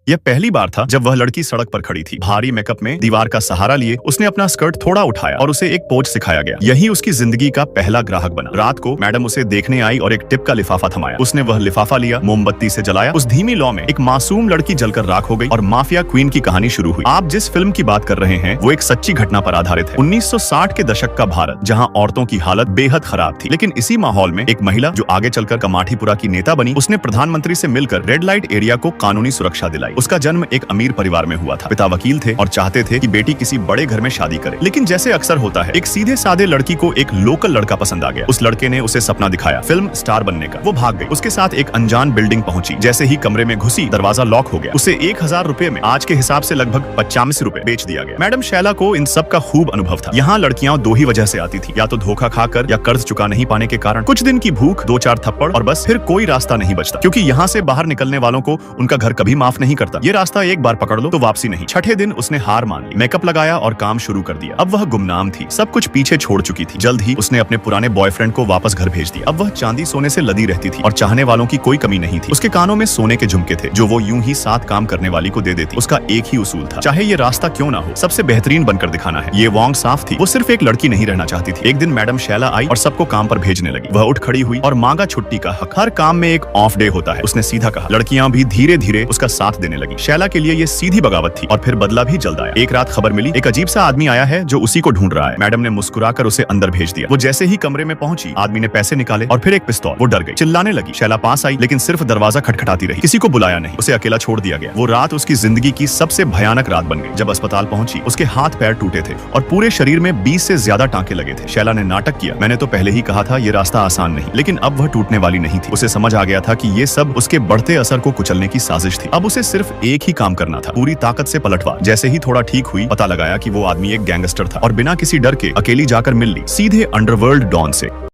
यह पहली बार था जब वह लड़की सड़क पर खड़ी थी। भारी मेकअप में दीवार का सहारा लिए उसने अपना स्कर्ट थोड़ा उठाया और उसे एक पोज सिखाया गया। यही उसकी जिंदगी का पहला ग्राहक बना। रात को मैडम उसे देखने आई और एक टिप का लिफाफा थमाया। उसने वह लिफाफा लिया, मोमबत्ती से जलाया। उस धीमी लौ में एक मासूम लड़की जलकर राख हो गई और माफिया क्वीन की कहानी शुरू हुई। आप जिस फिल्म की बात कर रहे हैं वो एक सच्ची घटना पर आधारित है। 1960 के दशक का भारत, जहाँ औरतों की हालत बेहद खराब थी, लेकिन इसी माहौल में एक महिला जो आगे चलकर कमाठीपुरा की नेता बनी, उसने प्रधानमंत्री से मिलकर रेड लाइट एरिया को कानूनी सुरक्षा दिलाई। उसका जन्म एक अमीर परिवार में हुआ था। पिता वकील थे और चाहते थे कि बेटी किसी बड़े घर में शादी करे, लेकिन जैसे अक्सर होता है, एक सीधे साधे लड़की को एक लोकल लड़का पसंद आ गया। उस लड़के ने उसे सपना दिखाया फिल्म स्टार बनने का। वो भाग गई। उसके साथ एक अनजान बिल्डिंग पहुंची। जैसे ही कमरे में घुसी, दरवाजा लॉक हो गया। उसे 1000 रुपए में, आज के हिसाब से लगभग 85 रुपए, बेच दिया गया। मैडम शैला को इन सब का खूब अनुभव था। यहाँ लड़कियां दो ही वजह से आती थी, या तो धोखा खाकर या कर्ज चुका नहीं पाने के कारण, कुछ दिन की भूख, 2-4 थप्पड़ और बस फिर कोई रास्ता नहीं बचता, क्योंकि यहाँ से बाहर निकलने वालों को उनका घर कभी माफ नहीं करता। ये रास्ता एक बार पकड़ लो तो वापसी नहीं। छठे दिन उसने हार मान ली, मेकअप लगाया और काम शुरू कर दिया। अब वह गुमनाम थी, सब कुछ पीछे छोड़ चुकी थी। जल्द ही उसने अपने पुराने बॉयफ्रेंड को वापस घर भेज दिया। अब वह चांदी सोने से लदी रहती थी और चाहने वालों की कोई कमी नहीं थी। उसके कानों में सोने के झुमके थे जो वो यूं ही साथ काम करने वाली को दे देती। उसका एक ही उसूल था, चाहे ये रास्ता क्यों ना हो, सबसे बेहतरीन बनकर दिखाना है। ये वांग साफ थी, वो सिर्फ एक लड़की नहीं रहना चाहती थी। एक दिन मैडम शैला आई और सबको काम पर भेजने लगी। वह उठ खड़ी हुई और मांगा छुट्टी का हक। हर काम में एक ऑफ डे होता है, उसने सीधा कहा। लड़कियां भी धीरे धीरे उसका साथ देने लगी। शैला के लिए ये सीधी बगावत थी और फिर बदला भी जल्द आया। एक रात खबर मिली, एक अजीब सा आदमी आया है जो उसी को ढूंढ रहा है। मैडम ने मुस्कुराकर उसे अंदर भेज दिया। वो जैसे ही कमरे में पहुंची, आदमी ने पैसे निकाले और फिर एक पिस्तौल। वो डर गई, चिल्लाने लगी। शैला पास आई, लेकिन सिर्फ दरवाजा खटखटाती रही, किसी को बुलाया नहीं। उसे अकेला छोड़ दिया गया। वो रात उसकी जिंदगी की सबसे भयानक रात बन गई। जब अस्पताल पहुंची, उसके हाथ पैर टूटे थे और पूरे शरीर में 20 से ज्यादा टांके लगे थे। शैला ने नाटक किया, मैंने तो पहले ही कहा था ये रास्ता आसान नहीं, लेकिन अब वह टूटने वाली नहीं थी। उसे समझ आ गया था कि ये सब उसके बढ़ते असर को कुचलने की साजिश थी। अब उसे सिर्फ एक ही काम करना था, पूरी ताकत से पलटवार। जैसे ही थोड़ा ठीक हुई, पता लगाया कि वो आदमी एक गैंगस्टर था और बिना किसी डर के अकेली जाकर मिल ली, सीधे अंडरवर्ल्ड डॉन से।